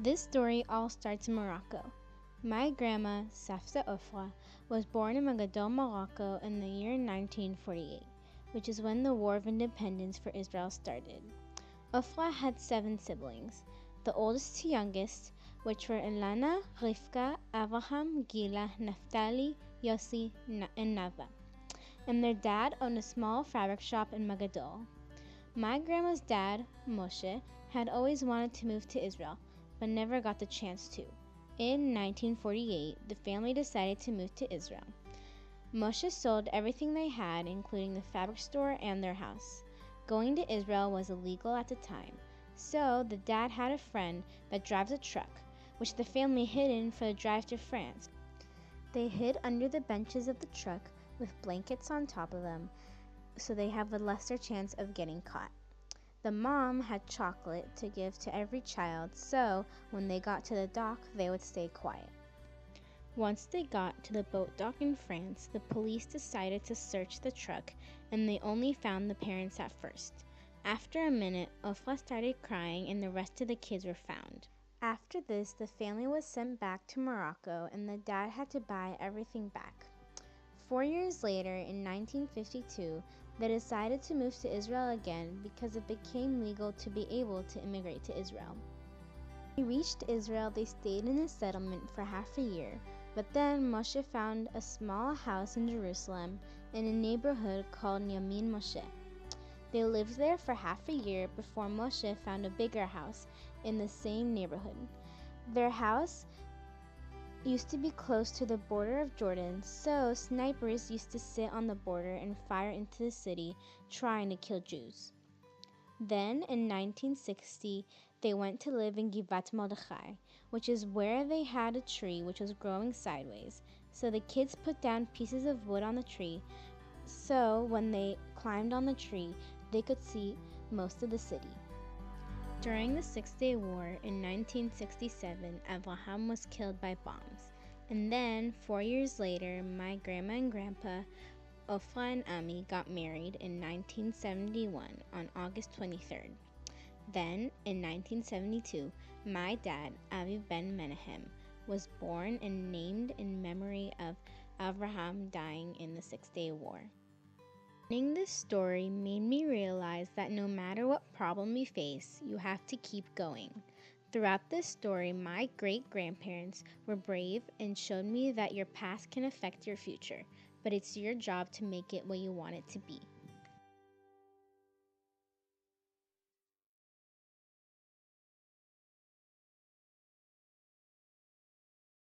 This story all starts in Morocco. My grandma, Safta Ofra, was born in Mogador, Morocco in the year 1948, which is when the War of Independence for Israel started. Ofra had 7 siblings, the oldest to youngest, which were Elana, Rivka, Avraham, Gila, Naftali, Yossi, and Nava. And their dad owned a small fabric shop in Mogador. My grandma's dad, Moshe, had always wanted to move to Israel, but never got the chance to. In 1948, the family decided to move to Israel. Moshe sold everything they had, including the fabric store and their house. Going to Israel was illegal at the time, so the dad had a friend that drives a truck, which the family hid in for the drive to France. They hid under the benches of the truck with blankets on top of them, so they have a lesser chance of getting caught. The mom had chocolate to give to every child, so when they got to the dock, they would stay quiet. Once they got to the boat dock in France, the police decided to search the truck, and they only found the parents at first. After a minute, Ofra started crying and the rest of the kids were found. After this, the family was sent back to Morocco and the dad had to buy everything back. 4 years later, in 1952, they decided to move to Israel again because it became legal to be able to immigrate to Israel. When they reached Israel, they stayed in a settlement for half a year, but then Moshe found a small house in Jerusalem in a neighborhood called Yamin Moshe. They lived there for half a year before Moshe found a bigger house in the same neighborhood. Their house used to be close to the border of Jordan, so snipers used to sit on the border and fire into the city trying to kill Jews. Then, in 1960, they went to live in Givat Mordechai, which is where they had a tree which was growing sideways. So the kids put down pieces of wood on the tree, so when they climbed on the tree, they could see most of the city. During the Six-Day War in 1967, Avraham was killed by bombs. And then, 4 years later, my grandma and grandpa, Ofra and Ami, got married in 1971 on August 23rd. Then, in 1972, my dad, Avi ben-menahem, was born and named in memory of Avraham dying in the Six-Day War. Learning this story made me realize that no matter what problem you face, you have to keep going. Throughout this story, my great-grandparents were brave and showed me that your past can affect your future, but it's your job to make it what you want it to be.